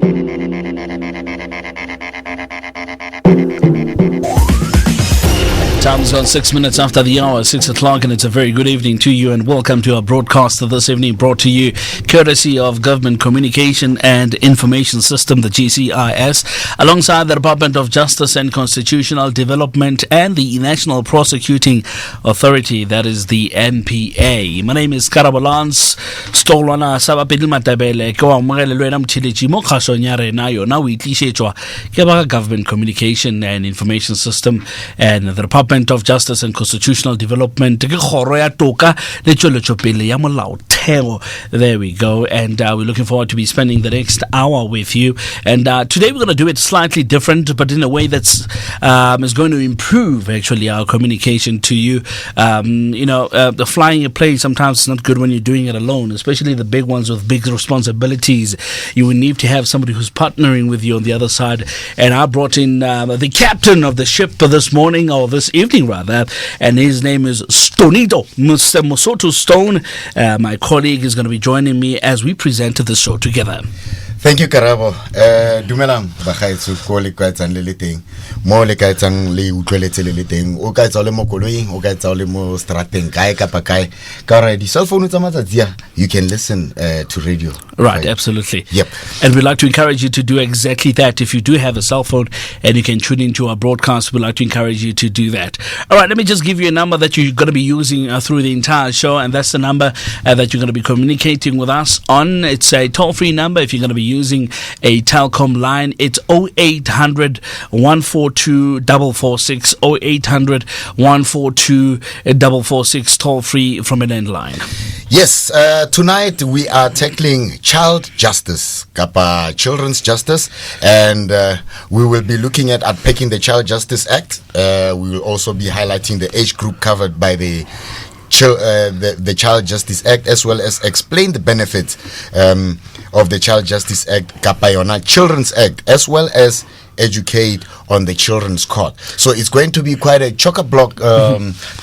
Time is on 6 minutes after the hour, 6 o'clock, and it's a very good evening to you, and welcome to our broadcast this evening, brought to you courtesy of Government Communication and Information System, the GCIS, alongside the Department of Justice and Constitutional Development and the National Prosecuting Authority, that is the NPA. My name is Karabalans Stolwana Sabapedil Matabele, Kwa Mugele Mtilichi Mokashonyare Nayo, now we Tishechwa, Government Communication and Information System, and the Department of Justice and Constitutional Development. There we go, and we're looking forward to be spending the next hour with you. And today we're going to do it slightly different, but in a way that's is going to improve actually our communication to you. The flying a plane sometimes is not good when you're doing it alone, especially the big ones with big responsibilities. You will need to have somebody who's partnering with you on the other side. And I brought in the captain of the ship for this morning, or this evening rather, and his name is Stonito, Mr. Mosoto Stone. My colleague is going to be joining me as we present the show together. Thank you, Karabo. Dumelang bagaetso ko le ka tsang le le teng mo le ka tsang le utlweletse le le teng o ka tsa le mo koloing o ka tsa le mo strateng kae kapa kae ka re di cell phone tsa matsatsi you can listen to radio. Right, absolutely. Yep. And we'd like to encourage you to do exactly that. If you do have a cell phone and you can tune into our broadcast, we'd like to encourage you to do that. All right, let me just give you a number that you're going to be using through the entire show, and that's the number that you're going to be communicating with us on. It's a toll-free number. If you're going to be using a Telkom line, it's 0800 142 446, 0800 142 446, toll-free from an end line. Yes, tonight we are tackling child justice, Kappa Children's Justice, and we will be looking at unpacking the Child Justice Act. We will also be highlighting the age group covered by the Child Justice Act, as well as explain the benefits of the Child Justice Act, Kappa Yona Children's Act, as well as educate on the Children's Court. So it's going to be quite a chock-a-block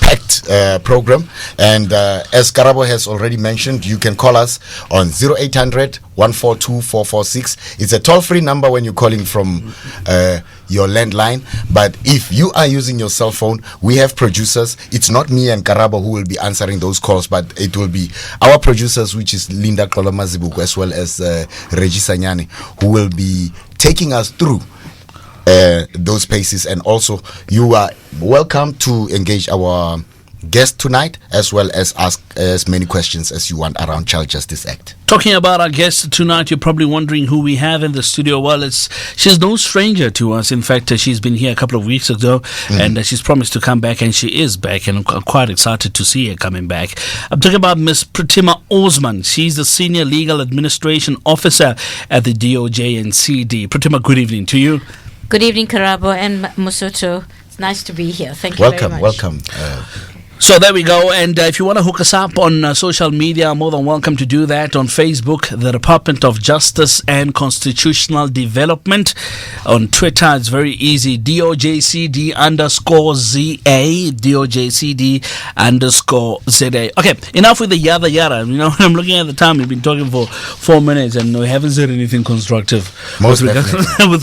packed program, and as Karabo has already mentioned, you can call us on 0800 142 446. It's a toll-free number when you're calling from your landline, but if you are using your cell phone, we have producers. It's not me and Karabo who will be answering those calls, but it will be our producers, which is Linda Koloma-Zibuko, as well as Regis Sanyani, who will be taking us through those paces. And also you are welcome to engage our guest tonight, as well as ask as many questions as you want around Child Justice Act. Talking about our guest tonight, you're probably wondering who we have in the studio. Well, she's no stranger to us. In fact, she's been here a couple of weeks ago, and she's promised to come back, and she is back, and I'm quite excited to see her coming back. I'm talking about Miss Pratima Osman. She's the Senior Legal Administration Officer at the DOJ and CD. Pratima, good evening to you. Good evening, Karabo and Musoto. It's nice to be here. Thank you very much. Welcome. So there we go, and if you want to hook us up on social media, more than welcome to do that. On Facebook, the Department of Justice and Constitutional Development. On Twitter, it's very easy, DOJCD_ZA, DOJCD_ZA. Okay, enough with the yada yada. You know, I'm looking at the time, we've been talking for 4 minutes and we haven't said anything constructive with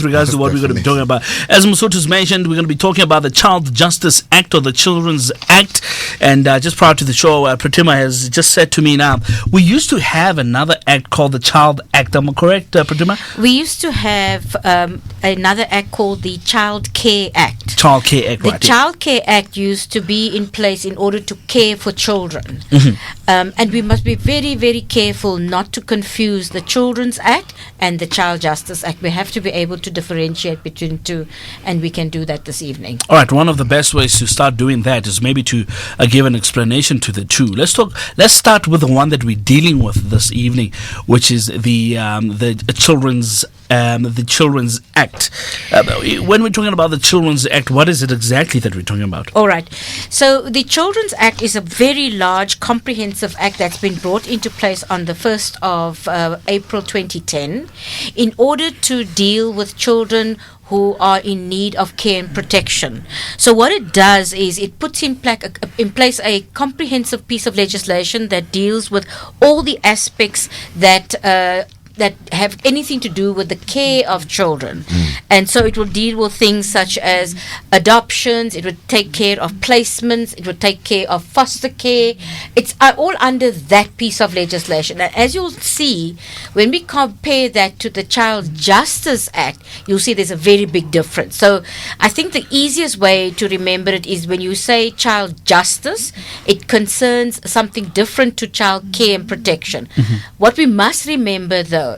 regards to what we're going to be talking about. As Musoto's mentioned, we're going to be talking about the Child Justice Act, or the Children's Act. And just prior to the show, Pratima has just said to me now, we used to have another act called the Child Act. Am I correct, Pratima? We used to have another act called the Child Care Act. Child Care Act, right. The Child Care Act used to be in place in order to care for children. And we must be very, very careful not to confuse the Children's Act and the Child Justice Act. We have to be able to differentiate between two, and we can do that this evening. All right, one of the best ways to start doing that is maybe to give an explanation to the two. Let's start with the one that we're dealing with this evening, which is the Children's Act. When we're talking about the Children's Act, what is it exactly that we're talking about? All right. So the Children's Act is a very large, comprehensive act that's been brought into place on the 1st of April 2010 in order to deal with children who are in need of care and protection. So what it does is it puts in place a comprehensive piece of legislation that deals with all the aspects that that have anything to do with the care of children. And so it will deal with things such as adoptions, it would take care of placements, it would take care of foster care. It's all under that piece of legislation. And as you'll see, when we compare that to the Child Justice Act, you'll see there's a very big difference. So I think the easiest way to remember it is when you say child justice, it concerns something different to child care and protection. What we must remember, though,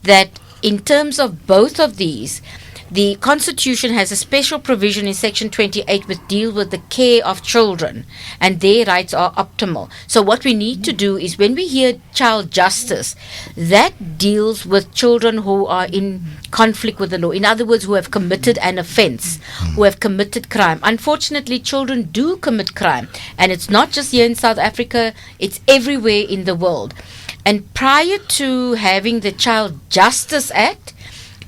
that in terms of both of these, the Constitution has a special provision in Section 28 which deals with the care of children, and their rights are optimal. So what we need to do is, when we hear child justice, that deals with children who are in conflict with the law. In other words, who have committed an offense, who have committed crime. Unfortunately, children do commit crime, and it's not just here in South Africa, it's everywhere in the world. And prior to having the Child Justice Act,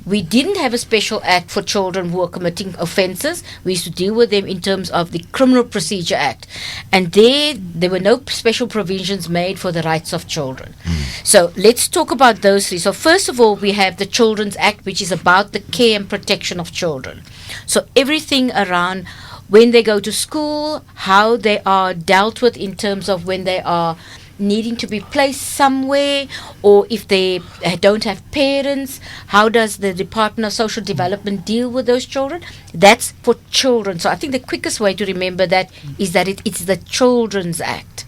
we didn't have a special act for children who are committing offences. We used to deal with them in terms of the Criminal Procedure Act. And there were no special provisions made for the rights of children. So let's talk about those three. So first of all, we have the Children's Act, which is about the care and protection of children. So everything around when they go to school, how they are dealt with in terms of when they are needing to be placed somewhere, or if they don't have parents, how does the Department of Social Development deal with those children? That's for children. So I think the quickest way to remember that is that it's the Children's Act.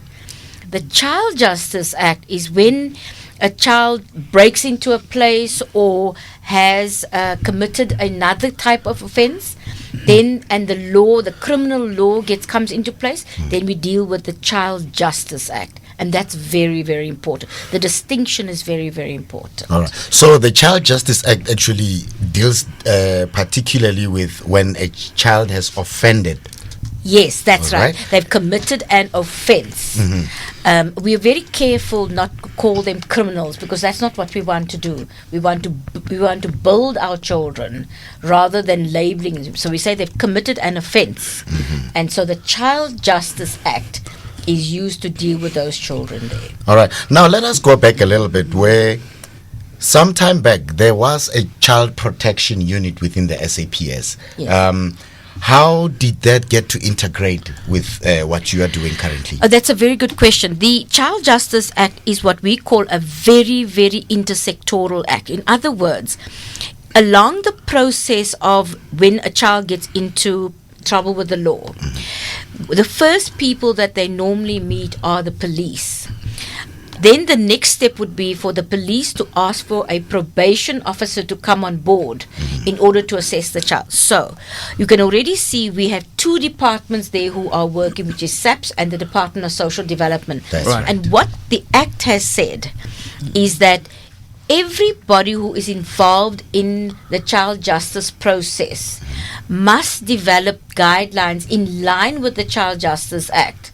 The Child Justice Act is when a child breaks into a place or has committed another type of offense, then, and the criminal law comes into place, then we deal with the Child Justice Act. And that's very, very important. The distinction is very, very important. All right. So the Child Justice Act actually deals particularly with when a child has offended. Yes, that's All right. right. They've committed an offense. We are very careful not to call them criminals, because that's not what we want to do. We want to build our children rather than labeling them. So we say they've committed an offense. And so the Child Justice Act is used to deal with those children there. All right. Now let us go back a little bit, where some time back there was a child protection unit within the SAPS. Yes. How did that get to integrate with what you are doing currently? That's a very good question. The Child Justice Act is what we call a very, very intersectoral act. In other words, along the process of when a child gets into trouble with the law, the first people that they normally meet are the police. Then the next step would be for the police to ask for a probation officer to come on board in order to assess the child. So you can already see we have two departments there who are working, which is SAPS and the Department of Social Development. That's right. And what the Act has said is that everybody who is involved in the child justice process must develop guidelines in line with the Child Justice Act,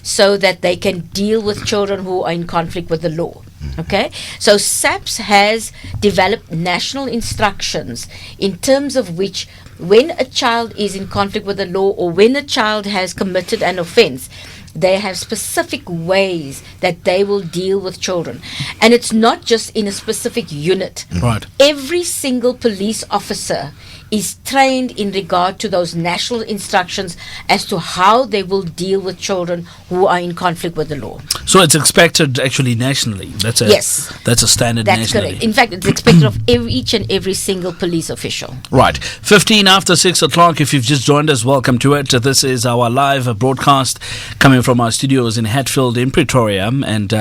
so that they can deal with children who are in conflict with the law. Okay? So SAPS has developed national instructions in terms of which, when a child is in conflict with the law or when a child has committed an offense, they have specific ways that they will deal with children. And it's not just in a specific unit. Right. Every single police officer is trained in regard to those national instructions as to how they will deal with children who are in conflict with the law. So it's expected actually nationally. That's a standard That's nationally. correct. In fact, it's expected of each and every single police official. Right. 15 after 6 o'clock. If you've just joined us, welcome to it. This is our live broadcast coming from our studios in Hatfield in Pretoria. And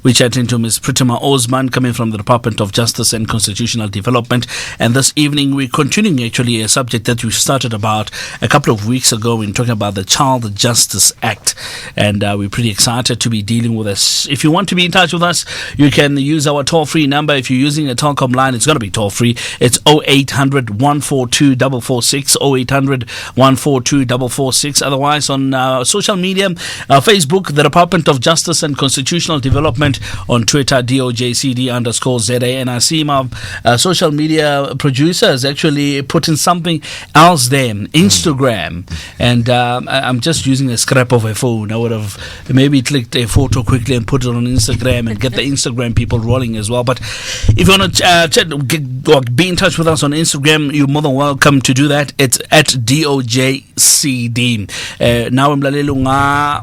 we're chatting to Ms. Pritima Osman, coming from the Department of Justice and Constitutional Development. And this evening, we're continuing actually a subject that we started about a couple of weeks ago in talking about the Child Justice Act. And we're pretty excited to be dealing with this. If you want to be in touch with us, you can use our toll-free number. If you're using a Telkom line, it's going to be toll-free. It's 0800 142 446, 0800 142 446. Otherwise, on social media, Facebook, the Department of Justice and Constitutional Development, on Twitter, DOJCD_ZA. And I see my social media producers actually put in something else there, Instagram, and I'm just using a scrap of a phone. I would have maybe clicked a photo quickly and put it on Instagram and get the Instagram people rolling as well. But if you want to be in touch with us on Instagram, you're more than welcome to do that. It's at DOJCD. Now mlaleli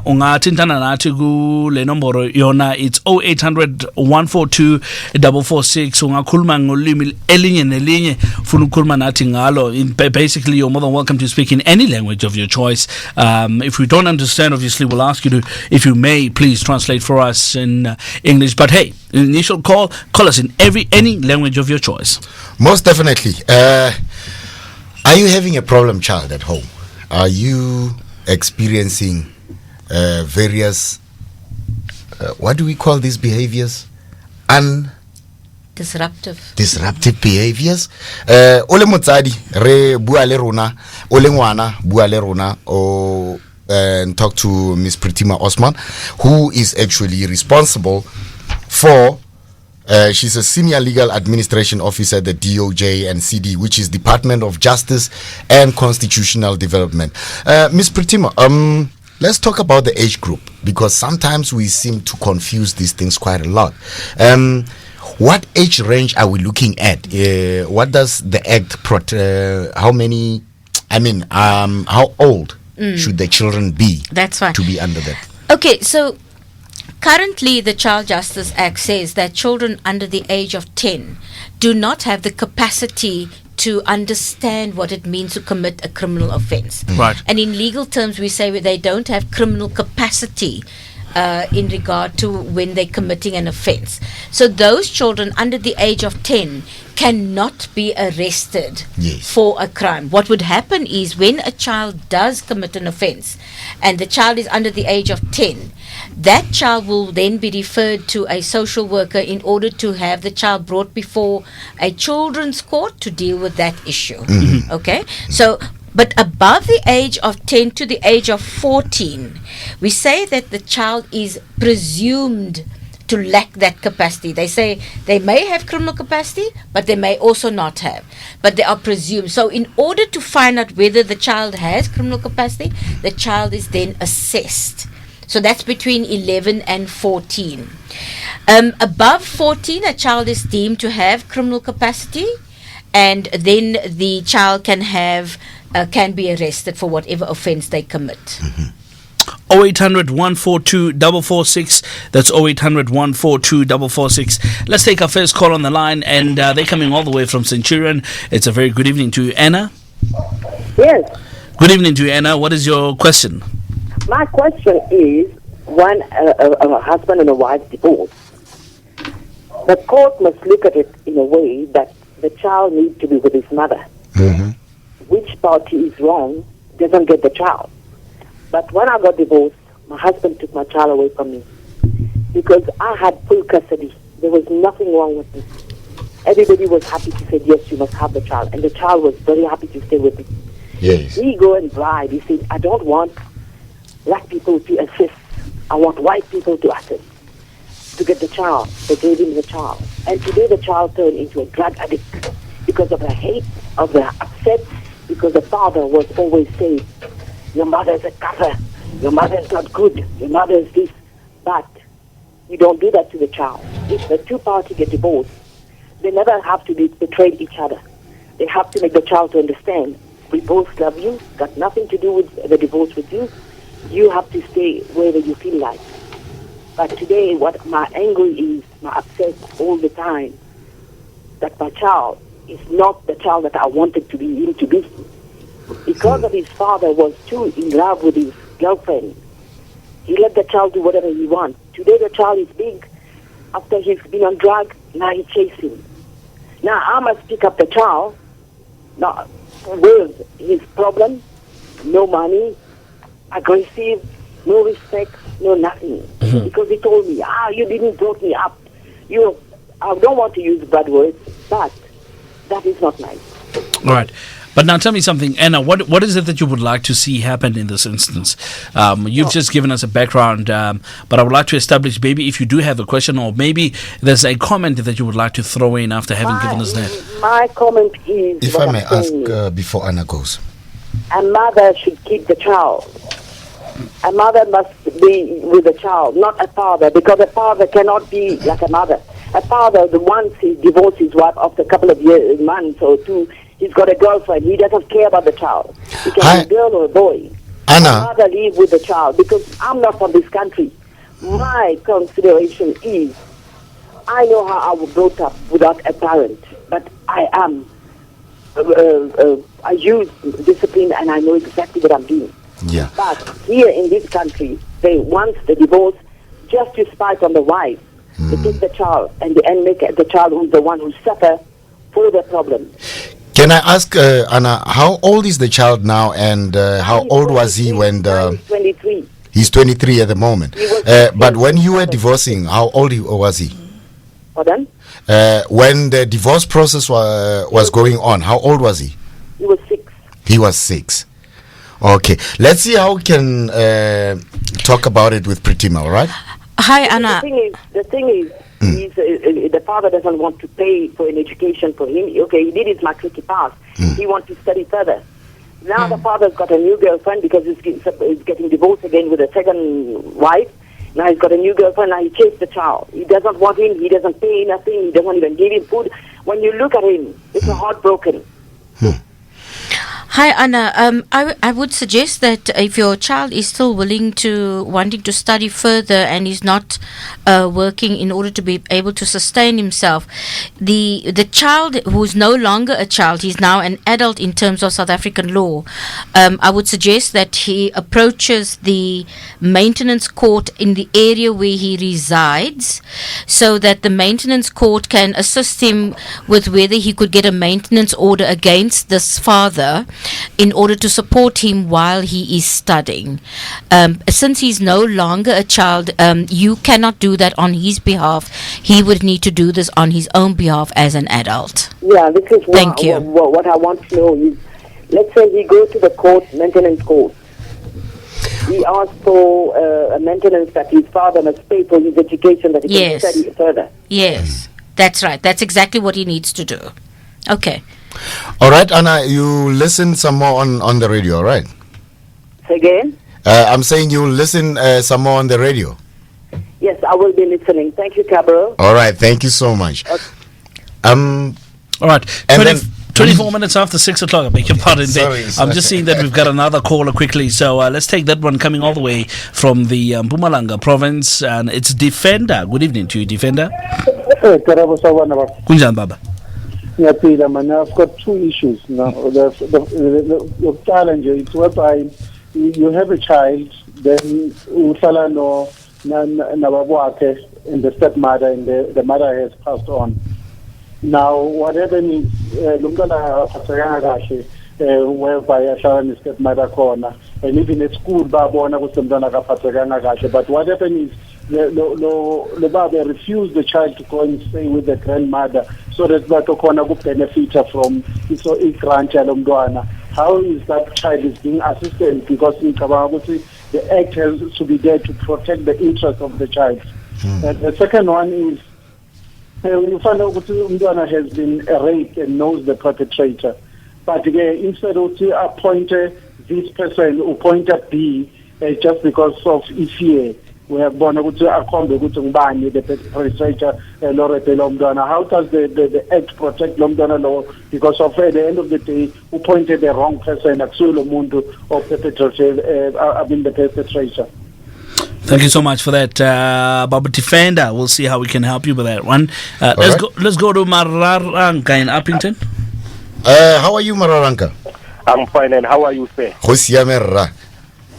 ungathintana nathi ku le nomboro yona, it's 0800 142 446. Ungakhuluma ngolimi elinye nelinye funa ukukhuluma nathi ngalo. Basically, you're more than welcome to speak in any language of your choice. If we don't understand, obviously we'll ask you to, if you may, please translate for us in English. But hey, initial call us in any language of your choice. Most definitely. Are you having a problem child at home? Are you experiencing various what do we call these behaviors? Disruptive behaviors. Ole motsadi re bua le rona, ole ngwana bua le rona, or and talk to Miss Pritima Osman, who is actually responsible for she's a senior legal administration officer at the DOJ and CD, which is Department of Justice and Constitutional Development. Miss Pritima, let's talk about the age group, because sometimes we seem to confuse these things quite a lot. What age range are we looking at? What does the act how old should the children be? That's right. To be under that? Okay, so currently the Child Justice Act says that children under the age of 10 do not have the capacity to understand what it means to commit a criminal offense. Right. And in legal terms, we say they don't have criminal capacity in regard to when they're committing an offense. So those children under the age of 10 cannot be arrested for a crime. What would happen is, when a child does commit an offense and the child is under the age of 10, that child will then be referred to a social worker in order to have the child brought before a children's court to deal with that issue. Mm-hmm. Okay? So, but above the age of 10 to the age of 14, we say that the child is presumed to lack that capacity. They say they may have criminal capacity, but they may also not have. But they are presumed. So in order to find out whether the child has criminal capacity, the child is then assessed. So that's between 11 and 14. Above 14, a child is deemed to have criminal capacity, and then the child can be arrested for whatever offense they commit. Mm-hmm. 0800 142 446. That's 0800 142 446. Let's take our first call on the line, and they're coming all the way from Centurion. It's a very good evening to you, Anna. Yes. Good evening to you, Anna. What is your question? My question is, when a husband and a wife divorce, the court must look at it in a way that the child needs to be with his mother. Mm-hmm. Which party is wrong doesn't get the child. But when I got divorced, my husband took my child away from me because I had full custody. There was nothing wrong with me. Everybody was happy to say, yes, you must have the child. And the child was very happy to stay with me. Yes. He go and bribe. He said, I don't want black people to assist. I want white people to assist to get the child. They gave him the child. And today the child turned into a drug addict because of the hate, of the upset, because the father was always saying, your mother's a kafir, your mother's not good, your mother's this. But you don't do that to the child. If the two parties get divorced, they never have to betray each other. They have to make the child to understand, we both love you, got nothing to do with the divorce with you. You have to stay wherever you feel like. But today, what my anger is, my upset all the time, that my child is not the child that I wanted to be him to be. Because of his father was too in love with his girlfriend, he let the child do whatever he wants. Today the child is big. After he's been on drugs, now he's chasing. Now I must pick up the child. Now, with his problem, no money, aggressive, no respect, no nothing. Mm-hmm. Because he told me, you didn't brought me up. I don't want to use bad words, but that is not nice. All right. But now tell me something, Anna, what is it that you would like to see happen in this instance? You've just given us a background, but I would like to establish, maybe if you do have a question, or maybe there's a comment that you would like to throw in after having given us that. My comment is... If I may ask before Anna goes. A mother should keep the child. A mother must be with the child, not a father, because a father cannot be like a mother. A father, once he divorced his wife after a couple of years, months or two, he's got a girlfriend. He doesn't care about the child. He can be a girl or a boy. Anna. A mother live with the child, because I'm not from this country. My consideration is, I know how I was brought up without a parent, but I am. I use discipline and I know exactly what I'm doing. Yeah. But here in this country, they once the divorce, just to spite on the wife, they take the child and make the child who's the one who suffer for the problem. Can I ask, Anna, how old is the child now, and how old was he when He's 23. He's 23 at the moment. But when you were divorcing, how old was he? Pardon? When the divorce process was going on, how old was he? He was 6. He was 6. Okay. Let's see how we can talk about it with Pritima, all right? Hi, Anna. The thing is, he's, the father doesn't want to pay for an education for him. Okay, he did his matric, he passed. He wants to study further. Now the father's got a new girlfriend because he's getting divorced again with a second wife. Now he's got a new girlfriend, now he chased the child. He doesn't want him, he doesn't pay nothing, he doesn't even give him food. When you look at him, it's heartbroken. Hi, Anna. I would suggest that if your child is still wanting to study further and is not working in order to be able to sustain himself, the child who's no longer a child, he's now an adult in terms of South African law. I would suggest that he approaches the maintenance court in the area where he resides, so that the maintenance court can assist him with whether he could get a maintenance order against this father, in order to support him while he is studying. Since he's no longer a child, you cannot do that on his behalf. He would need to do this on his own behalf as an adult. Yeah, this is Thank you. What I want to know is, let's say he goes to the court, maintenance court. He asks for a maintenance that his father must pay for his education, that he can study further. Yes, that's right. That's exactly what he needs to do. Okay. All right, Anna, you listen some more on the radio, all right? Say again? I'm saying you listen some more on the radio. Yes, I will be listening. Thank you, Cabral. All right, thank you so much. Okay. All right, and 24 minutes after 6 o'clock, I beg your pardon there. I'm just seeing that we've got another caller quickly, so let's take that one coming all the way from the Mpumalanga province, and it's Defender. Good evening to you, Defender. Kunjani, Baba? Yeah, man, I've got 2 issues now. The challenge is whereby you have a child, then uhlala no nababwakhe and the stepmother, and the mother has passed on. Now, what happens is lumntwana aphathekanga kahle whereby ahlala ne-stepmother khona, and even at school babona ukuthi umntwana akaphathekanga kahle. But what happens is the baba refused the child to go and stay with the grandmother so that bakhona ku benefit from i-grant yalo mntwana. How is that child is being assisted? Because the act has to be there to protect the interest of the child. And the second one is, you find out that umntwana has been raped and knows the perpetrator, but instead of appoint this person, appoint B just because of fear. We have born the perpetrator Lomdana. How does the act protect Lomdana law? Because of at the end of the day, who pointed the wrong person, Axulo Mundo or perpetrator, the perpetrator. Thank you so much for that, Baba Defender. We'll see how we can help you with that one. Let's go to Mararanka in Uppington. How are you, Mararanka? I'm fine, and how are you, sir? Hosiamera.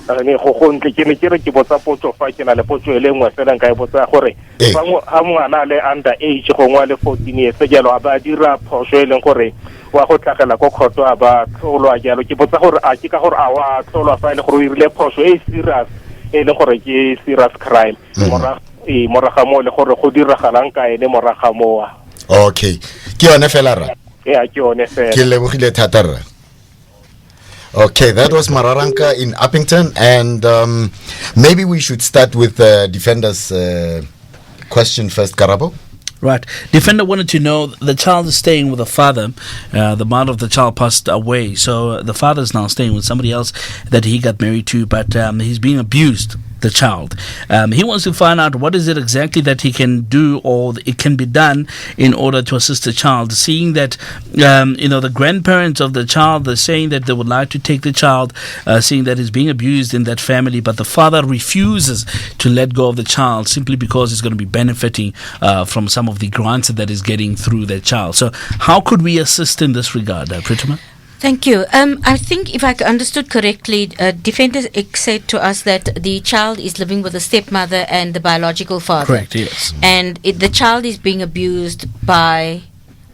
Ne go gontle ke ne ke botsa potso fa ke na le potso e lengwe fela nka e botsa gore fa a ngwana le under age go ngwa le 14 years jalo a ba dira phoso e leng gore wa go tlhagela go khoto a ba tlolwa jalo ke botsa gore a ke ka gore a wa tlolwa fa ile gore o irile phoso e serious e leng gore ke serious crime moraga mo le gore go diragalang ka ene moraga moa. Okay, ke yone fela ra Yeah, ke yone fela. Ke lebogile thata rra. Okay, that was Mararanka in Uppington, and maybe we should start with the defender's question first, Karabo. Right. Defender wanted to know, the child is staying with the father. The mother of the child passed away, so the father is now staying with somebody else that he got married to, but he's being abused, the child. He wants to find out what is it exactly that he can do or it can be done in order to assist the child, seeing that the grandparents of the child are saying that they would like to take the child, seeing that he's being abused in that family, but the father refuses to let go of the child simply because he's going to be benefiting from some of the grants that he's getting through their child. So how could we assist in this regard, Pritima? Thank you. I think if I understood correctly, Defender said to us that the child is living with the stepmother and the biological father. Correct, yes. And the child is being abused by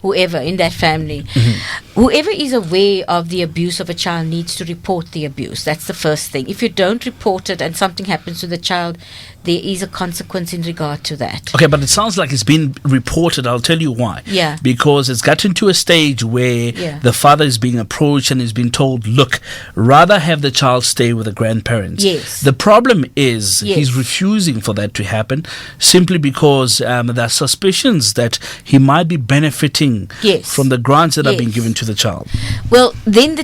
whoever in that family. Whoever is aware of the abuse of a child needs to report the abuse. That's the first thing. If you don't report it and something happens to the child, there is a consequence in regard to that. Okay, but it sounds like it's been reported. I'll tell you why. Yeah. Because it's gotten to a stage where the father is being approached and is being told, look, rather have the child stay with the grandparents. Yes. The problem is he's refusing for that to happen simply because there are suspicions that he might be benefiting from the grants that are being given to the child. Well, then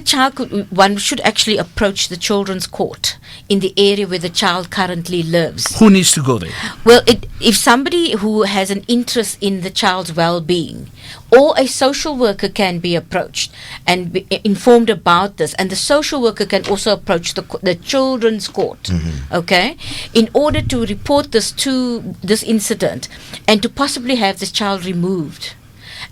one should actually approach the children's court in the area where the child currently lives. Who needs to go there? Well, if somebody who has an interest in the child's well-being, or a social worker can be approached and be informed about this, and the social worker can also approach the children's court, okay, in order to report this incident and to possibly have this child removed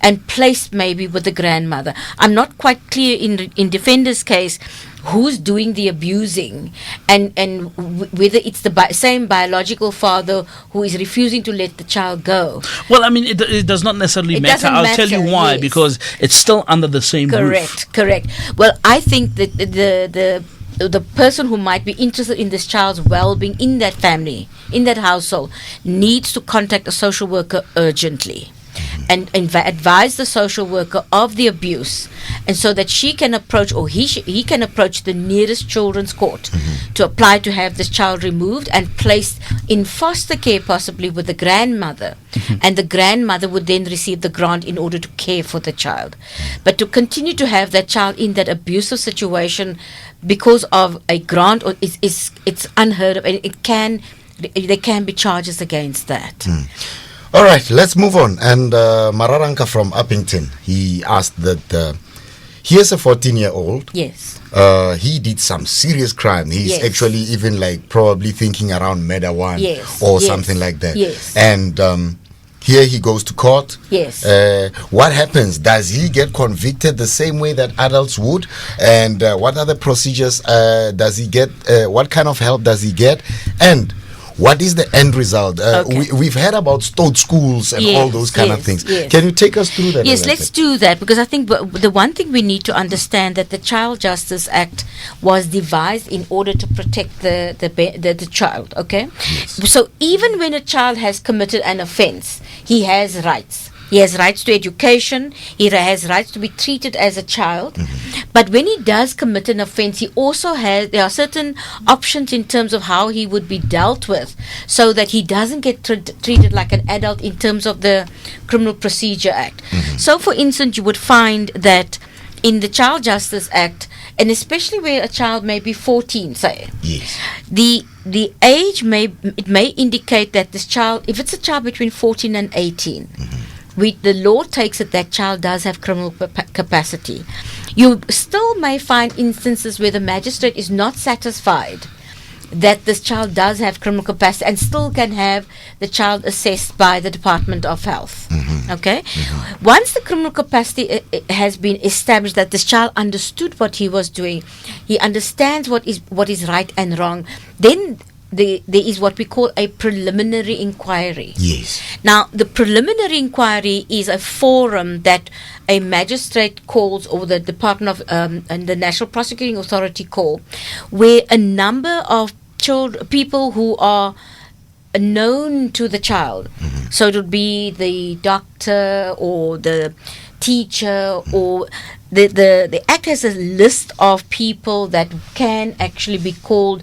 and placed maybe with the grandmother. I'm not quite clear in Defender's case who's doing the abusing and whether it's the same biological father who is refusing to let the child go. Well, I mean, it does not necessarily matter. I'll tell you why, because it's still under the same roof. Correct. Well, I think that the person who might be interested in this child's well-being in that family, in that household, needs to contact a social worker urgently and advise the social worker of the abuse, and so that she can approach, or he can approach the nearest children's court to apply to have this child removed and placed in foster care, possibly with the grandmother, and the grandmother would then receive the grant in order to care for the child. But to continue to have that child in that abusive situation because of a grant, or it's unheard of, and there can be charges against that. All right, let's move on. And Mararanka from Uppington, he asked that he is a 14-year-old. Yes. He did some serious crime. He's actually even probably thinking around murder one or something like that. Yes. And here he goes to court. Yes. What happens? Does he get convicted the same way that adults would? And what other procedures does he get? What kind of help does he get? And what is the end result? We've heard about state schools and all those kind of things. Yes. Can you take us through that? Yes, let's do that, because I think the one thing we need to understand that the Child Justice Act was devised in order to protect the child. Okay, so even when a child has committed an offence, he has rights. He has rights to education. He has rights to be treated as a child. But when he does commit an offence, there are certain options in terms of how he would be dealt with, so that he doesn't get treated like an adult in terms of the Criminal Procedure Act. So, for instance, you would find that in the Child Justice Act, and especially where a child may be 14, say, the age may indicate that this child, if it's a child between 14 and 18, the law takes it that child does have criminal capacity. You still may find instances where the magistrate is not satisfied that this child does have criminal capacity and still can have the child assessed by the Department of Health. Okay? Once the criminal capacity has been established, that this child understood what he was doing, he understands what is right and wrong, then there is what we call a preliminary inquiry. Yes. Now, the preliminary inquiry is a forum that a magistrate calls, or the Department of and the National Prosecuting Authority call, where a number of people who are known to the child. So it would be the doctor or the teacher, or the Act has a list of people that can actually be called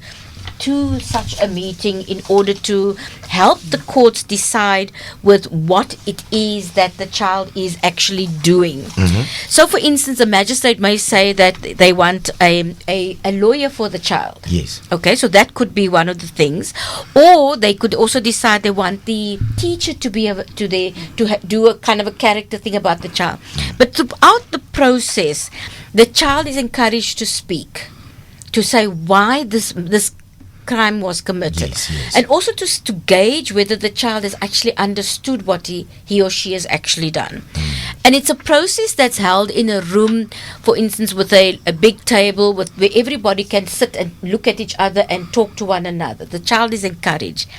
to such a meeting in order to help the courts decide with what it is that the child is actually doing. So, for instance, a magistrate may say that they want a lawyer for the child. Yes. Okay, so that could be one of the things. Or they could also decide they want the teacher to be able to do a kind of a character thing about the child. But throughout the process, the child is encouraged to speak, to say why this crime was committed, yes. and also to gauge whether the child has actually understood what he or she has actually done. And it's a process that's held in a room, for instance, with a big table where everybody can sit and look at each other and talk to one another. The child is encouraged.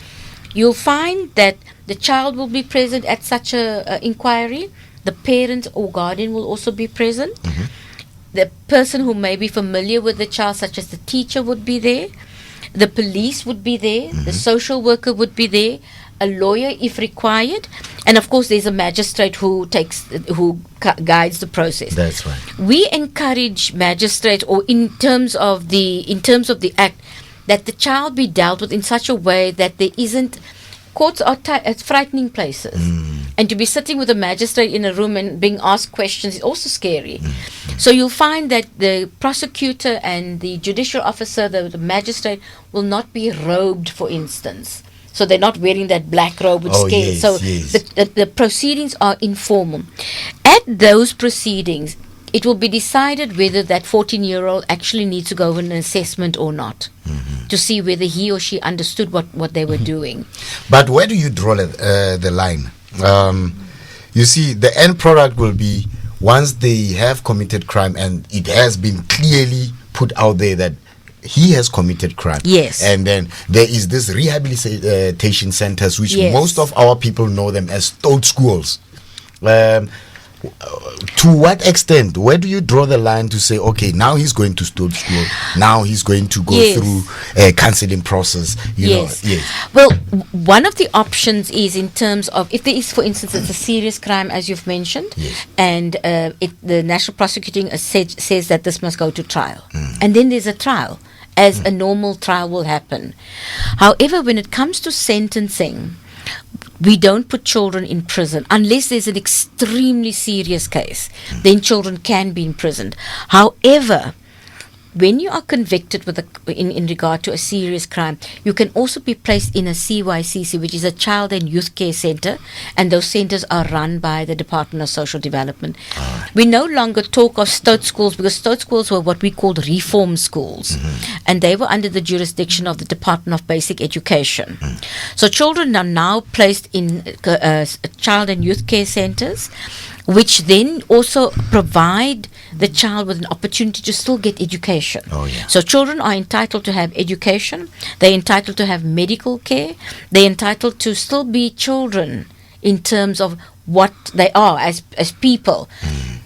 You'll find that the child will be present at such a inquiry. The parent or guardian will also be present. The person who may be familiar with the child, such as the teacher, would be there. The police would be there, the social worker would be there, a lawyer if required, and of course there's a magistrate who guides the process. That's right. We encourage magistrates, or in terms of the Act, that the child be dealt with in such a way that there isn't. Courts are frightening places, and to be sitting with a magistrate in a room and being asked questions is also scary. So you'll find that the prosecutor and the judicial officer, the magistrate, will not be robed, for instance. So they're not wearing that black robe which scares. Yes, so yes. The proceedings are informal. At those proceedings, it will be decided whether that 14-year-old actually needs to go for an assessment or not, to see whether he or she understood what they were doing. But where do you draw the line? You see, the end product will be once they have committed crime and it has been clearly put out there that he has committed crime. Yes. And then there is this rehabilitation centers, which Yes. most of our people know them as stout schools. To what extent, where do you draw the line to say, okay, now he's going to stout school, now he's going to go Yes. through a counseling process? You know, yes. Well, one of the options is in terms of, if there is, for instance, it's a serious crime, as you've mentioned, Yes. and the National Prosecuting says that this must go to trial. And then there's a trial, as a normal trial will happen. However, when it comes to sentencing, we don't put children in prison unless there's an extremely serious case. Then children can be imprisoned. However, when you are convicted in regard to a serious crime, you can also be placed in a CYCC, which is a Child and Youth Care Center, and those centers are run by the Department of Social Development. We no longer talk of stout schools, because stout schools were what we called reform schools, and they were under the jurisdiction of the Department of Basic Education. So children are now placed in Child and Youth Care Centers, which then also provide the child with an opportunity to still get education. Oh, yeah. So children are entitled to have education, they're entitled to have medical care, they're entitled to still be children in terms of what they are as people.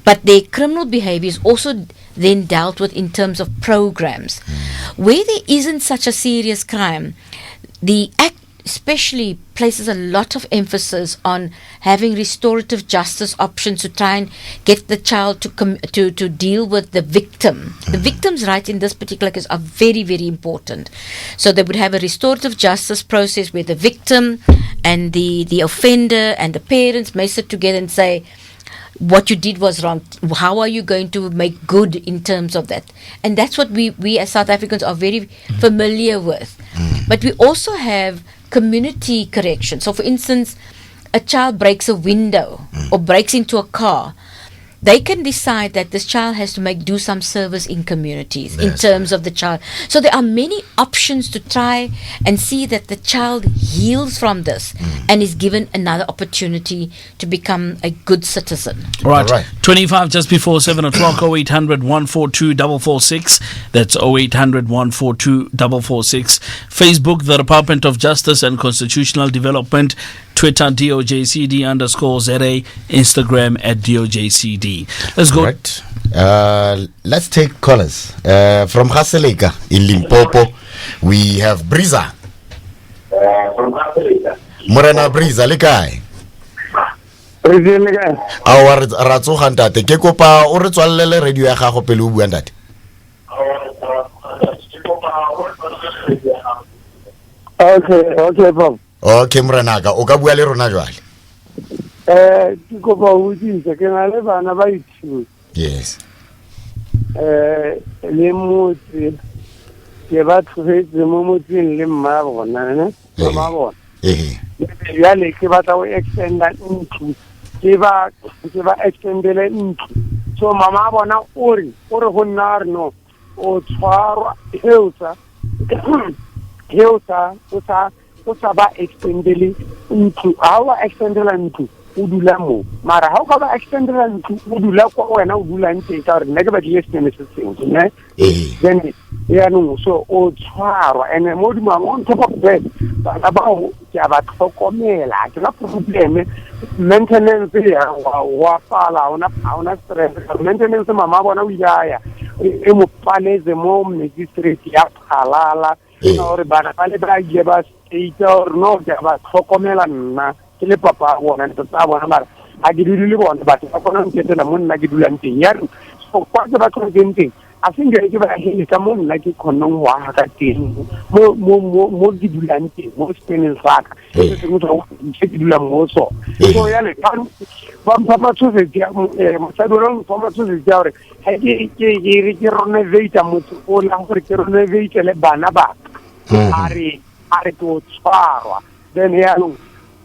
But their criminal behavior is also then dealt with in terms of programs. Where there isn't such a serious crime, the Act especially places a lot of emphasis on having restorative justice options to try and get the child to deal with the victim. The victim's rights in this particular case are very, very important. So they would have a restorative justice process where the victim and the offender and the parents may sit together and say, what you did was wrong. How are you going to make good in terms of that? And that's what we as South Africans are very familiar with. But we also have community correction. So, for instance, a child breaks a window or breaks into a car. They can decide that this child has to do some service in communities in terms of the child. So there are many options to try and see that the child heals from this and is given another opportunity to become a good citizen. All right. 25 just before 7 o'clock, 0800 142 446. That's 0800 142 446. Facebook, the Department of Justice and Constitutional Development. Twitter, DOJCD_ZA. Instagram at DOJCD. Let's go. Right. Let's take callers. From Haseleka in Limpopo, we have Briza. Morena Briza, Lekai. re di le ka a ra tsoga ntate ke kopa o re tswallele radio ya gago pele o bua ntate. Okay Bob. Okay morenaka o ka bua le rona jwale. Ke kopa o ditse ke na le bana ba ithu. Yes. Le motse ke ba tshwetse mo motseng le mma bona ne mama bona. Ya le ke ba tla o extenda ntlo ke ba extendele ntlo so mama bona o re go nna re no o tshwarwa heutsa o sa ba extendele ntlo a wa extendela ntlo o dula mo mara ha o ka ba extendela ntlo o dula kwa wena o dula ntse ka re nna ke ba di extend se seng ne then ya no so o tshwarwa ene mo di mama on top of that ba o ya ba tlhokomela ke la problem maintenance ya wa pala ona stress maintenance mama bona o ya e mo paleze mo magistrate ya phalala no re bana ba le ba ge ba state or no ya ba tlhokomela nna ke le papa bona ntse tsa bona mara a di le bona ba tsa kona ntsetela mo nna ke dula nteng ya so kwa ke ba tlo nteng a singa ke ba hele ka mo nna ke khonong wa ka teng mo di dula nteng mo spinning saka ke mo ke dula mo so ya le ba tshose ya mo sa dilo mo tshose ya re ha ke renovate mo o la gore ke renovate le bana ba are to tshwarwa then ya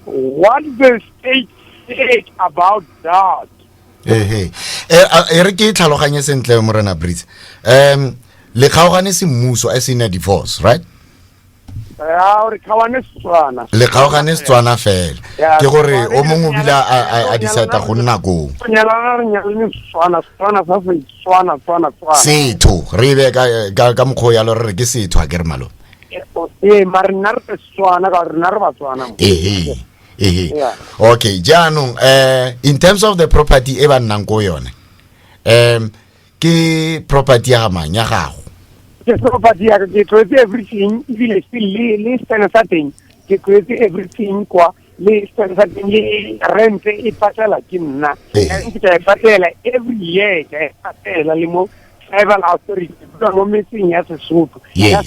what the state said about that re ke tlhaloganye sentle morena Breeze le kgaogane se mmuso a se na divorce right re khawane Setswana le kgaogane Setswana fela ke gore o mongwe bila a disata go nna go nyala re nyala Setswana setho re be ka mkgo ya lo re ke setho a ke re malo mara nna re Setswana ka re nna re Batswana okay jaanong in terms of the property e ba nnang go yone ke property ya gamang ya gago ke property ya ke tshwetse everything ile le stand sa teng ke tshwetse everything kwa le stand sa teng le rent e patela ke nna ke tla patela every year ke patela le mo tribal authority mo metseng ya Sesotho ya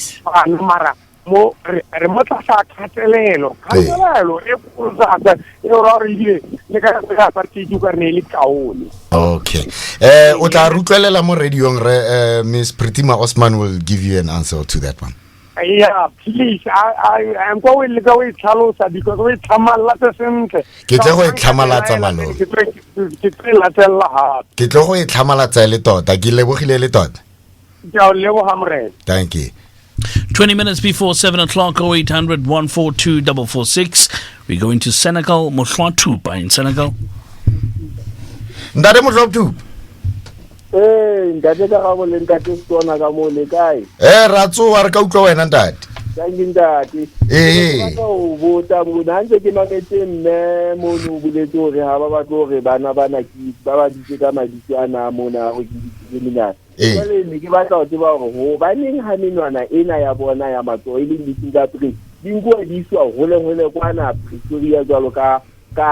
mara mo re mo tla sa katelelo e kgotsa e ora re ile le ka party di ka ne le kaone okay o tla rutlelela mo radiong re Miss Pritima Osman will give you an answer to that one. Yeah, please I am going to go with Chalosa because we thamala sentle ke tle go e tlhamalatsa malo ke tle go e tlhamalatsa le tota ke lebogile le tota ja lebo hamre thank you 20 minutes before 7 o'clock, 0800 142 446. We go into Senegal, Mohlwatupa in Senegal. Ndade Mohlwatupa. Ndade ka go le ntate Setswana ka mo le kae? Ratso wa re ka utlwa wena ntate. Ndate. Ka o bota mo nanje ke mametse mme mo no buletse hore ha ba batlo hore bana bana ki ba ba ditse ka maditse ana mona go ke mina. Jale ne ke batla ho tseba hore ho baneng ha menwana ena ya bona ya matso e leng di-fingerprint dinko di iswa hole kwana Pretoria jwalo ka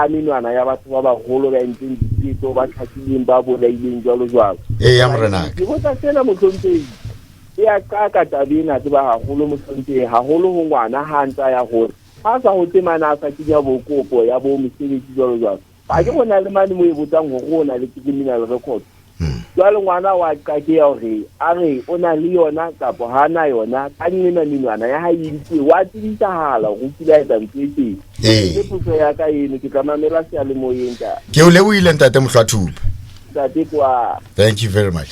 menwana ya batho ba baholo ba ntseng ditsetso ba tlhatileng ba bolaileng jwalo ya morena ke botsa sena motlontseng ya ka tabena tseba haholo motlontseng haholo ho ngwana ha ntsa ya hore ha sa ho temana sa kinya bokopo ya bo mosebetsi jwalo ba ke bona le mane mo e botsang ho rona le criminal record jwale ngwana wa qake ya hore a re o na le yona kapo hana yona ka nngena menwana ya hae ntse wa tsibisahala go tsila etsa ntse ke putso ya ka eno ke tsamamela se le moyeng ta ke o leboile ntate Mohlwatupa tate kwa thank you very much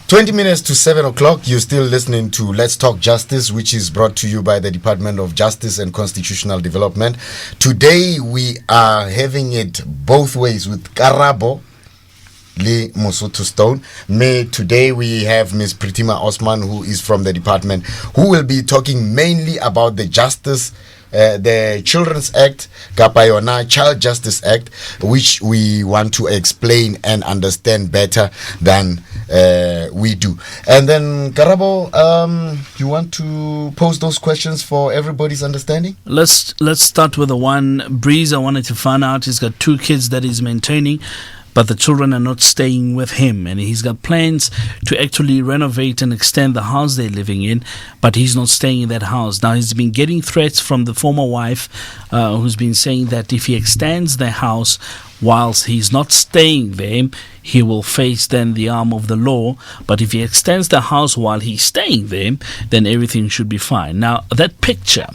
20 minutes to 7 o'clock, you're still listening to Let's Talk Justice, which is brought to you by the Department of Justice and Constitutional Development. Today, we are having it both ways with Karabo Le Mosotho Stone. Today, we have Ms. Pritima Osman, who is from the department, who will be talking mainly about the justice the Children's Act, Kapayona Child Justice Act, which we want to explain and understand better than we do. And then, Karabo, you want to pose those questions for everybody's understanding? Let's start with the one. Breeze, I wanted to find out, he's got 2 kids that he's maintaining, but the children are not staying with him, and he's got plans to actually renovate and extend the house they're living in, but he's not staying in that house. Now, he's been getting threats from the former wife, who's been saying that if he extends the house whilst he's not staying there, he will face then the arm of the law. But if he extends the house while he's staying there, then everything should be fine. Now, that picture,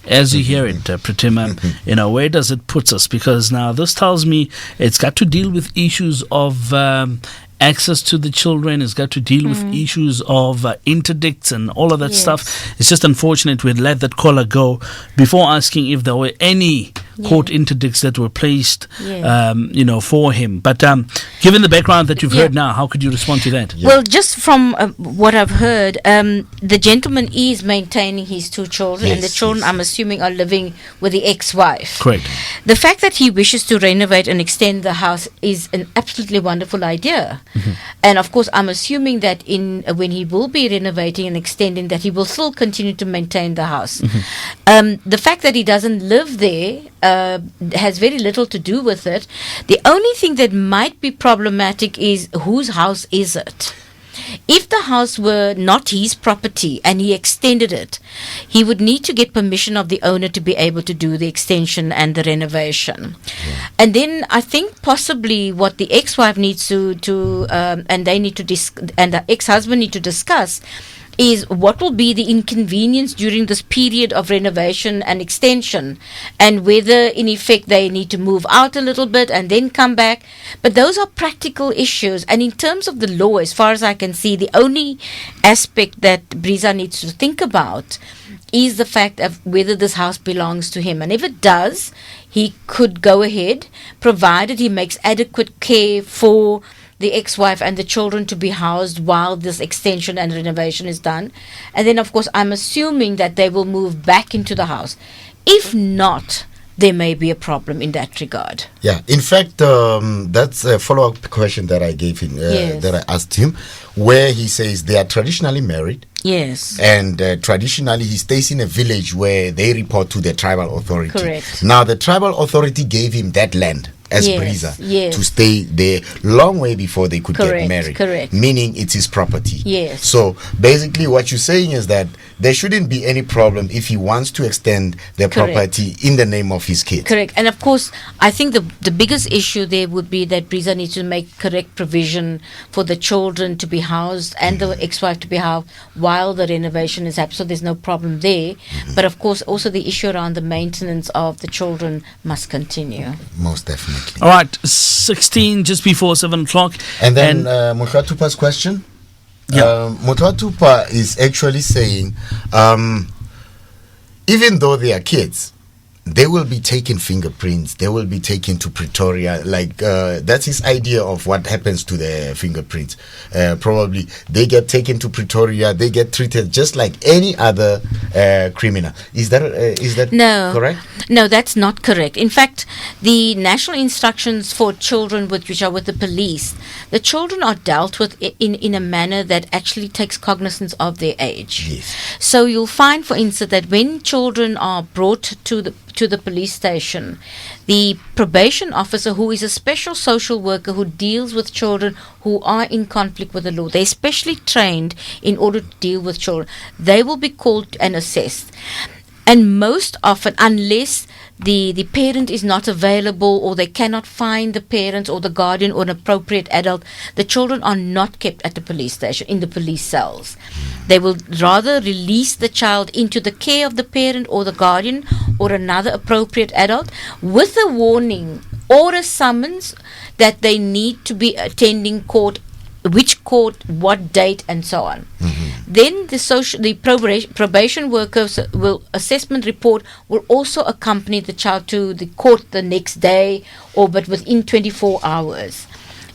as you hear it, Pratima, where does it put us? Because now this tells me it's got to deal with issues of access to the children. It's got to deal with issues of interdicts and all of that stuff. It's just unfortunate we let that caller go before asking if there were any court interdicts that were placed, for him. But given the background that you've heard now, how could you respond to that? Well, just from what I've heard, the gentleman is maintaining his 2 children, and the children, I'm assuming, are living with the ex-wife. Correct. The fact that he wishes to renovate and extend the house is an absolutely wonderful idea. And of course, I'm assuming that when he will be renovating and extending, that he will still continue to maintain the house. The fact that he doesn't live there has very little to do with it. The only thing that might be problematic is whose house is it? If the house were not his property and he extended it, he would need to get permission of the owner to be able to do the extension and the renovation. And then I think possibly what the ex-wife needs to and they need to and the ex-husband need to discuss is what will be the inconvenience during this period of renovation and extension, and whether in effect they need to move out a little bit and then come back. But those are practical issues, and in terms of the law, as far as I can see, the only aspect that Brisa needs to think about is the fact of whether this house belongs to him. And if it does, he could go ahead, provided he makes adequate care for the ex-wife and the children to be housed while this extension and renovation is done. And then, of course, I'm assuming that they will move back into the house. If not, there may be a problem in that regard. Yeah, in fact, that's a follow-up question that I gave him, that I asked him, where he says they are traditionally married. Yes. And traditionally, he stays in a village where they report to the tribal authority. Correct. Now, the tribal authority gave him that land as Brisa to stay there long way before they could get married. Correct. Meaning it's his property. Yes. So basically what you're saying is that there shouldn't be any problem if he wants to extend the property in the name of his kids. Correct. And of course, I think the biggest issue there would be that Brisa needs to make correct provision for the children to be housed and the ex-wife to be housed while the renovation is happening. So there's no problem there. But of course, also the issue around the maintenance of the children must continue. Most definitely. All right, 16 just before 7 o'clock. And then Mutwatupa's question. Mutwatupa is actually saying, even though they are kids, they will be taking fingerprints. They will be taken to Pretoria. Like that's his idea of what happens to the fingerprints. Probably they get taken to Pretoria. They get treated just like any other criminal. Is that correct? No, that's not correct. In fact, the national instructions for children which are with the police, the children are dealt with in a manner that actually takes cognizance of their age. Yes. So you'll find, for instance, that when children are brought to the police station, the probation officer, who is a special social worker who deals with children who are in conflict with the law, they're specially trained in order to deal with children. They will be called and assessed. And most often, unless the parent is not available or they cannot find the parent or the guardian or an appropriate adult, the children are not kept at the police station, in the police cells. They will rather release the child into the care of the parent or the guardian or another appropriate adult with a warning or a summons that they need to be attending court, which court, what date, and so on. Then the probation workers assessment report will also accompany the child to the court the next day, but within 24 hours.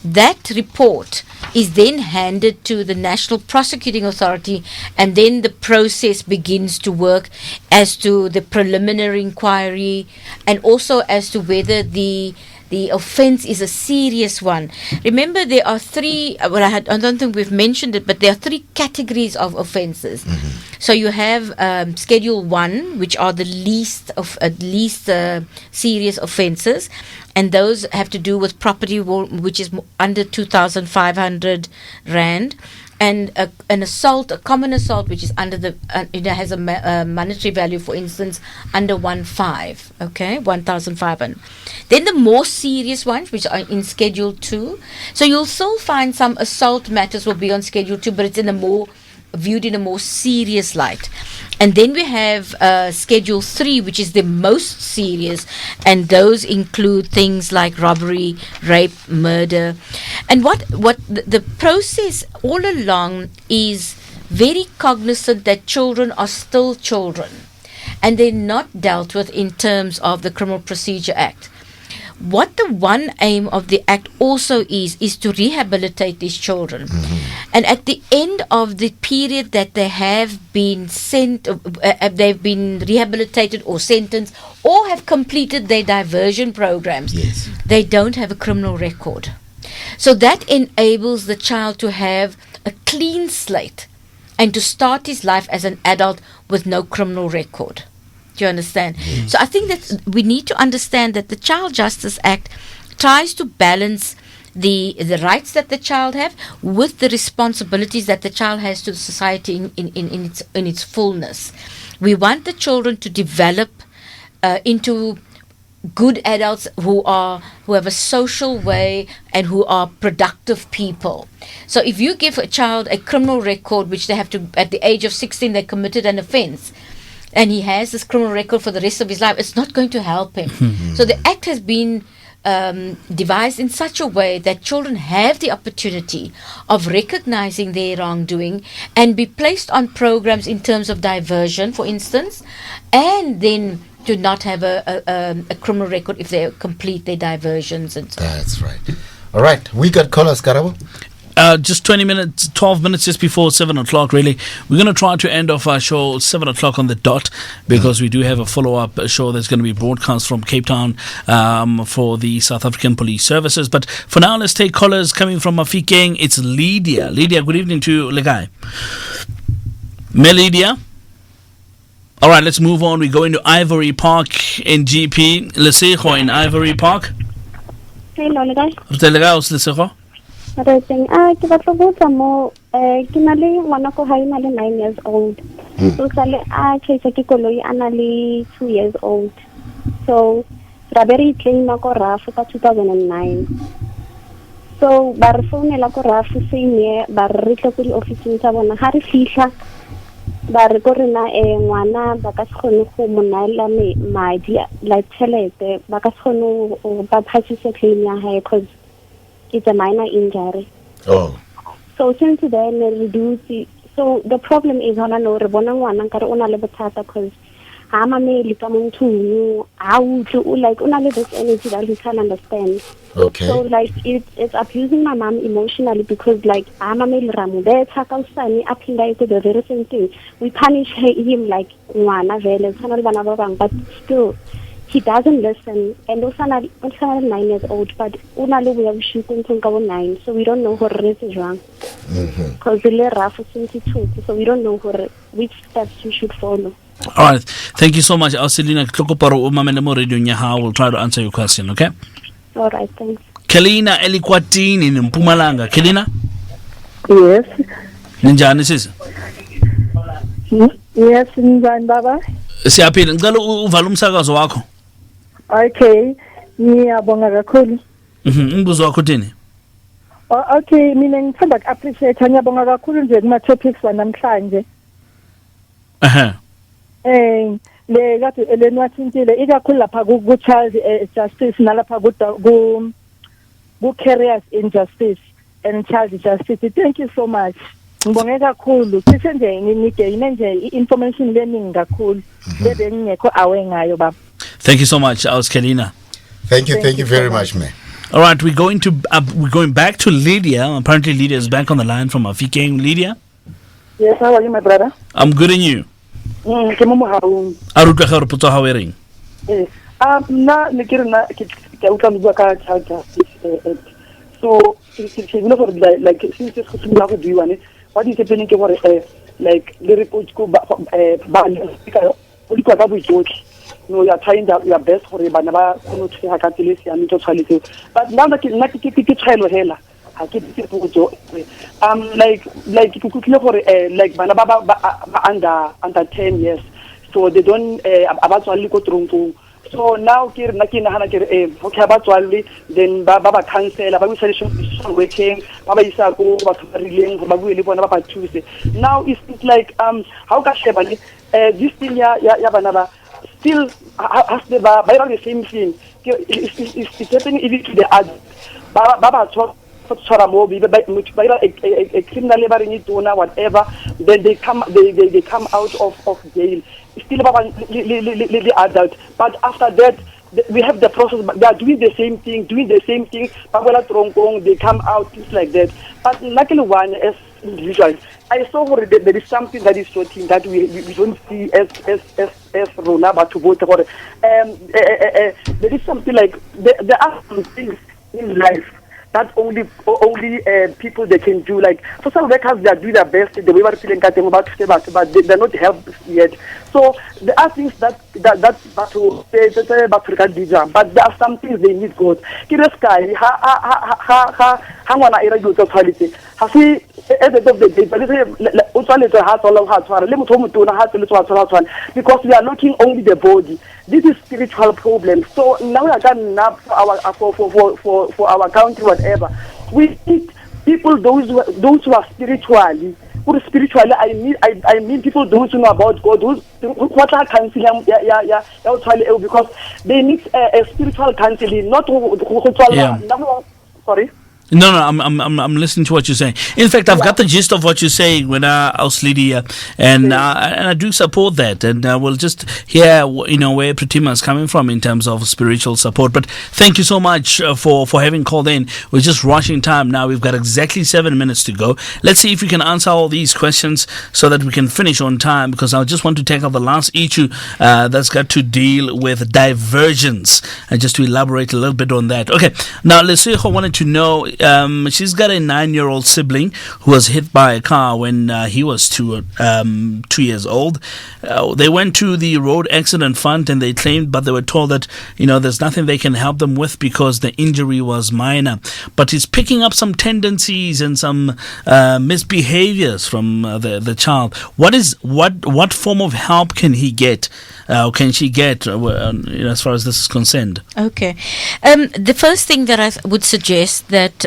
That report is then handed to the National Prosecuting Authority, and then the process begins to work as to the preliminary inquiry and also as to whether the the offense is a serious one. Remember, there are three, I don't think we've mentioned it, but there are three categories of offenses. So you have Schedule 1, which are the least serious offenses, and those have to do with property which is under 2,500 rand. And an assault, a common assault, which is under it has a monetary value, for instance, under 1,500. Then the more serious ones, which are in Schedule 2. So you'll still find some assault matters will be on Schedule 2, but it's viewed in a more serious light. And then we have Schedule 3, which is the most serious, and those include things like robbery, rape, murder. And what the process all along is very cognizant that children are still children, and they're not dealt with in terms of the Criminal Procedure Act. What the one aim of the Act also is to rehabilitate these children. And at the end of the period that they have been they've been rehabilitated or sentenced or have completed their diversion programs, they don't have a criminal record. So that enables the child to have a clean slate and to start his life as an adult with no criminal record. Do you understand? So I think that we need to understand that the Child Justice Act tries to balance the rights that the child have with the responsibilities that the child has to the society in its fullness. We want the children to develop into good adults who have a social way and who are productive people. So if you give a child a criminal record, which they have to, at the age of 16 they committed an offense, and he has this criminal record for the rest of his life, it's not going to help him. So the Act has been devised in such a way that children have the opportunity of recognizing their wrongdoing and be placed on programs in terms of diversion, for instance, and then to not have a criminal record if they complete their diversions and so on. That's right. All right, we got callers, Karabo. Just 12 minutes just before 7 o'clock, really. We're going to try to end off our show 7 o'clock on the dot, because we do have a follow-up show that's going to be broadcast from Cape Town for the South African Police Services. But for now, let's take callers coming from Mafikeng. It's Lydia. Lydia, good evening to you, Legai. Lydia? All right, let's move on. We go into Ivory Park in GP. Lesego in Ivory Park. Hello, Legai. Lesego? Ke batla go tsa mo ke na le ngwana ko hae na le 9 years old. So sale a tshetse ke koloi ana le 2 years old. So ra bere claim ko RAF ka 2009. So ba re founela ko RAF sene ba re tle ko di office tsa bona ha re fihla ba re go rena ngwana ba ka se kgone go monaela madi la tšhelete ba ka se kgone ba purchase claim ya hae because it's a minor injury. Oh. So since then, so the problem is on no re bona ngwana ka re ona le bothata because ha mameli ka motho a utlo like ona le this energy that he can't understand. Okay. So like it's abusing my mom emotionally because like mameli ramu betha ka usani aphinda into the very same thing. We punish him like ngwana vele tsana le bana ba bang, but still he doesn't listen, and also 9 years old, but unale we have shooting to 9, so we don't know what is wrong. Because the rough since so we don't know which steps we should follow. All right, thank you so much, Ausilina. We'll try to answer your question, okay? All right, thanks. Kelina Elikwatini in Mpumalanga. Kelina? Yes. Ninjani sisi? Yes, ninjani baba? Siyaphila, ngicela uvala umsakazo wakho. Okay, ngiyabonga kakhulu. Umbuzo wakho uthini? Okay, mina ngithanda uku-appreciate, ngiyabonga kakhulu nje kuma topics wanamhlanje. Le kade elenwathintile ikakhulu lapha ku child justice nalapha ku careers injustice and child justice. Thank you so much. Ngibonge kakhulu cishe nje ngigeyine nje information learning kakhulu bebe ngingekho awe ngayo baba. Thank you so much, Kelina. Thank you very much, man. All right, we're going back to Lydia. Apparently Lydia is back on the line from Mafikeng. Lydia? Yes, how are you, my brother? I'm good, and you? Ke mo mohalong. Arutlwa ga re potso ha we reng? Na ne ke rena ke utlwa mo bua ka child justice act. So it's like since it's go buiwa ne what is happening ke gore like le report ko ba ka boitotsi. No, you are trying your best for bana ba no tshega ka tsile se ame to tshwanetse. But now that nna ke tshelo hela ha ke tsipotso like ke kutlile gore like bana ba under 10 years, so they don't abatswali ko tronkong. So now ke rena ke nagana ke okay abatswali then ba cancel ba isa social working ba isa ko ba tshwarileng ba buile bona ba thuse. Now it's like how ka sheba this thing ya bana ba still has the same thing. It's happening even to the adults. A criminal laboring whatever, then they come out of jail. Still the adult. But after that we have the process, they are doing the same thing, they come out, things like that. But luckily one as individual, I saw there is something that is sorting that we don't see as Rona but to vote for. There is something like there are some things in life that only people they can do. Like social workers, they are doing their best. The way we're feeling about but they're not helped yet. So there are things that but there are some things they need God. Kireskai hangwana ira yuto quality. Hasi at the end of the day, because we are looking only the body. This is spiritual problem. So now we are done for our country, whatever. We need people those who are spiritually. Spiritually, I mean people those who know about God, those what are counseling, because they need a spiritual counseling, not sorry. No, I'm listening to what you're saying. In fact, I've got the gist of what you're saying when I was Lydia, and I do support that. And we'll just hear, where Pratima is coming from in terms of spiritual support. But thank you so much for having called in. We're just rushing time now. We've got exactly 7 minutes to go. Let's see if we can answer all these questions so that we can finish on time, because I just want to take up the last issue that's got to deal with divergence, and just to elaborate a little bit on that. Okay, now Lesego wanted to know. She's got a 9-year-old sibling who was hit by a car when he was 2 years old. They went to the road accident fund and they claimed, but they were told that there's nothing they can help them with because the injury was minor. But he's picking up some tendencies and some misbehaviors from the child. What form of help can he get? Or can she get as far as this is concerned? Okay, the first thing that I would suggest that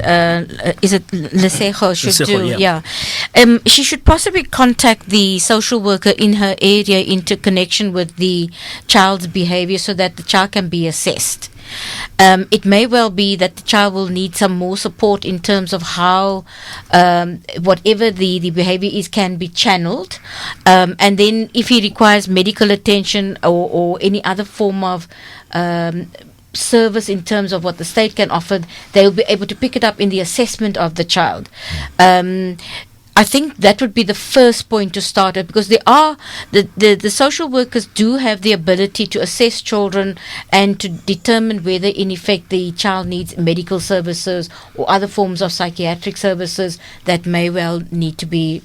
is it Lesego should do, she should possibly contact the social worker in her area into connection with the child's behavior so that the child can be assessed. It may well be that the child will need some more support in terms of how whatever the behavior is can be channeled, and then if he requires medical attention or any other form of service in terms of what the state can offer, they will be able to pick it up in the assessment of the child. I think that would be the first point to start at, because there are the social workers do have the ability to assess children and to determine whether in effect the child needs medical services or other forms of psychiatric services that may well need to be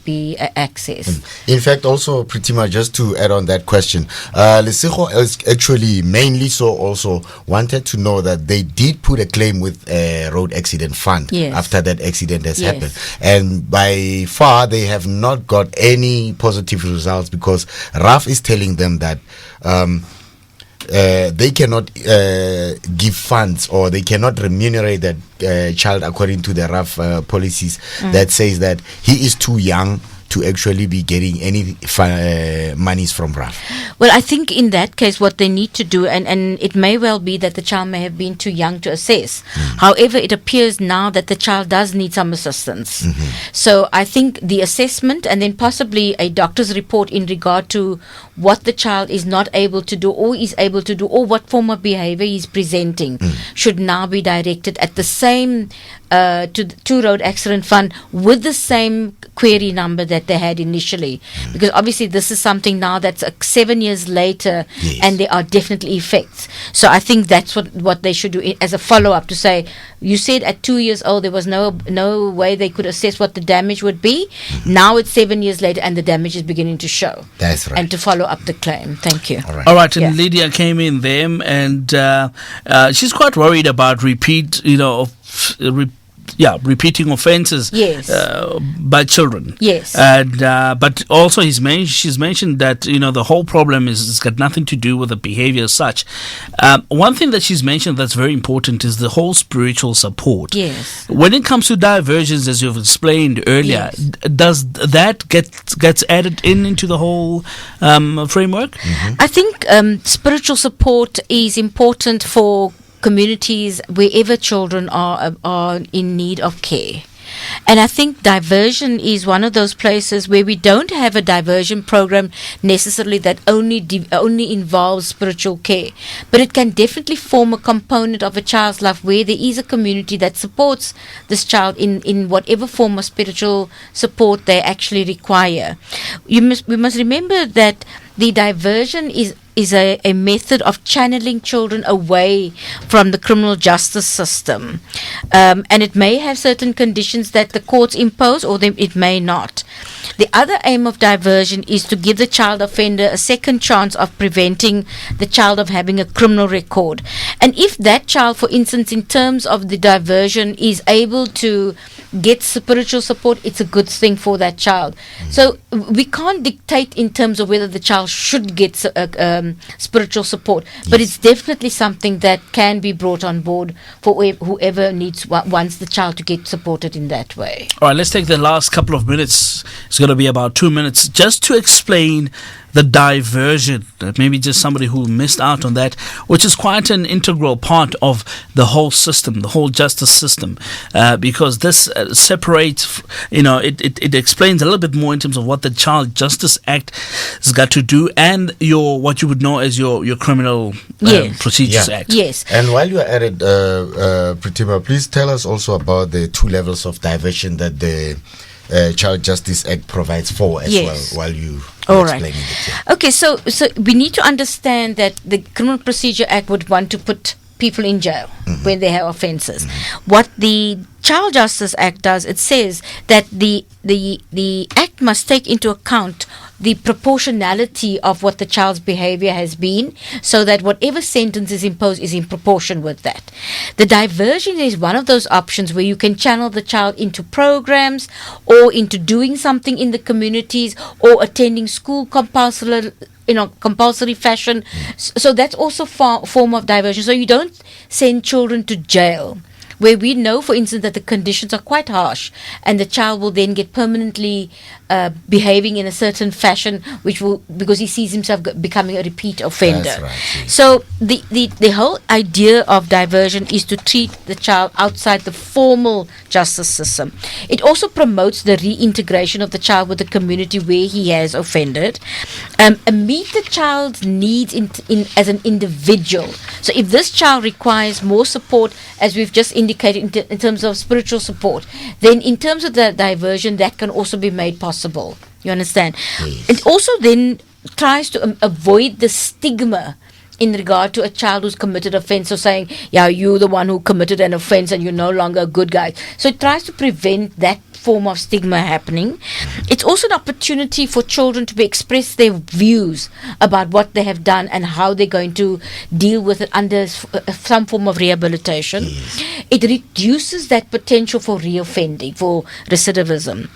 accessed. In fact, also Pritima, just to add on that question, Lesego is actually mainly so also wanted to know that they did put a claim with a road accident fund after that accident has happened, and by far they have not got any positive results, because RAF is telling them that they cannot give funds or they cannot remunerate that child according to the RAF policies that says that he is too young to actually be getting any monies from RAF. Well, I think in that case what they need to do, and it may well be that the child may have been too young to assess. However, it appears now that the child does need some assistance. So I think the assessment and then possibly a doctor's report in regard to what the child is not able to do or is able to do, or what form of behavior he's presenting, should now be directed at the same to Road Accident Fund with the same query number that that they had initially, because obviously this is something now that's 7 years later, and there are definitely effects. So I think that's what they should do as a follow-up, to say, you said at 2 years old there was no way they could assess what the damage would be. Now it's 7 years later and the damage is beginning to show. That's right. And to follow up the claim. Thank you. All right, and Lydia came in there, and she's quite worried about repeating offences by children. Yes. And but also she's mentioned that the whole problem is got nothing to do with the behaviour as such. One thing that she's mentioned that's very important is the whole spiritual support. Yes. When it comes to diversions, as you've explained earlier, does that gets added into the whole framework? Mm-hmm. I think spiritual support is important for communities wherever children are in need of care. And I think diversion is one of those places where we don't have a diversion program necessarily that only involves spiritual care, but it can definitely form a component of a child's life where there is a community that supports this child in whatever form of spiritual support they actually require. We must remember that the diversion is a method of channeling children away from the criminal justice system. And it may have certain conditions that the courts impose, or it may not. The other aim of diversion is to give the child offender a second chance of preventing the child of having a criminal record. And if that child, for instance, in terms of the diversion, is able to get spiritual support, it's a good thing for that child. So we can't dictate in terms of whether the child should get spiritual support, but it's definitely something that can be brought on board for whoever wants the child to get supported in that way. All right, let's take the last couple of minutes. It's going to be about 2 minutes just to explain the diversion. Maybe just somebody who missed out on that, which is quite an integral part of the whole system, the whole justice system, because this separates, it explains a little bit more in terms of what the Child Justice Act has got to do and what you would know as your Criminal Procedures Act. Yes. And while you are at it, Pritima, please tell us also about the 2 levels of diversion that the Child Justice Act provides for as well, while you all explaining right. it. Yeah. Okay, so we need to understand that the Criminal Procedure Act would want to put people in jail when they have offences. What the Child Justice Act does, it says that the Act must take into account the proportionality of what the child's behaviour has been, so that whatever sentence is imposed is in proportion with that. The diversion is one of those options where you can channel the child into programs or into doing something in the communities or attending school compulsory fashion. So that's also a form of diversion. So you don't send children to jail, where we know, for instance, that the conditions are quite harsh, and the child will then get permanently behaving in a certain fashion, because he sees himself becoming a repeat offender. That's right, yes. So the whole idea of diversion is to treat the child outside the formal justice system. It also promotes the reintegration of the child with the community where he has offended, and meet the child's needs as an individual. So if this child requires more support, as we've just indicated in terms of spiritual support, then in terms of the diversion, that can also be made possible. You understand? Yes. It also then tries to avoid the stigma in regard to a child who's committed offence, or saying, you're the one who committed an offence and you're no longer a good guy. So it tries to prevent that form of stigma happening. It's also an opportunity for children to express their views about what they have done and how they're going to deal with it under some form of rehabilitation. It reduces that potential for reoffending, for recidivism.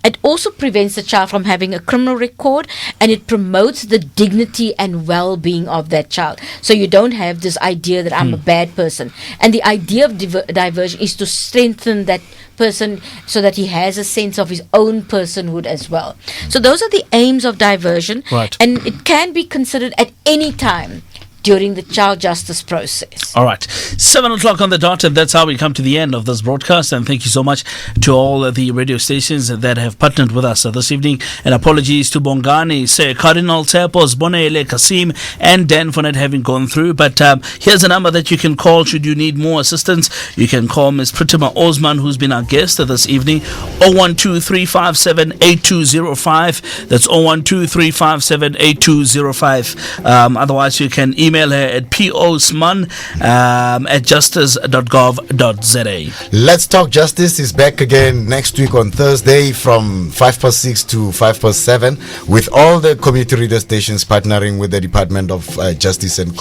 It also prevents the child from having a criminal record, and it promotes the dignity and well-being of that child. So you don't have this idea that I'm a bad person. And the idea of diversion is to strengthen that person so that he has a sense of his own personhood as well. So those are the aims of diversion. Right. And it can be considered at any time during the child justice process. All right, 7 o'clock on the dot, and that's how we come to the end of this broadcast. And thank you so much to all the radio stations that have partnered with us this evening. And apologies to Bongani, Sir Cardinal Tepos, Bonele, Kasim, and Dan for not having gone through. But here's a number that you can call should you need more assistance. You can call Ms. Pritima Osman, who's been our guest this evening. 012-357-8205. That's 012-357-8205. Otherwise, you can email her at posman at justice.gov.za. Let's Talk Justice is back again next week on Thursday from 6:05 to 7:05 with all the community radio stations partnering with the Department of Justice and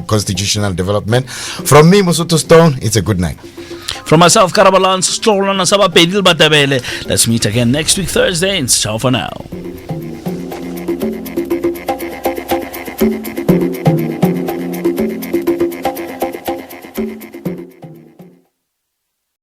Constitutional Development. From me, Musutu Stone, it's a good night. From myself, Karabalans, Strolana Sabapedil Batabele. Let's meet again next week, Thursday, and ciao for now.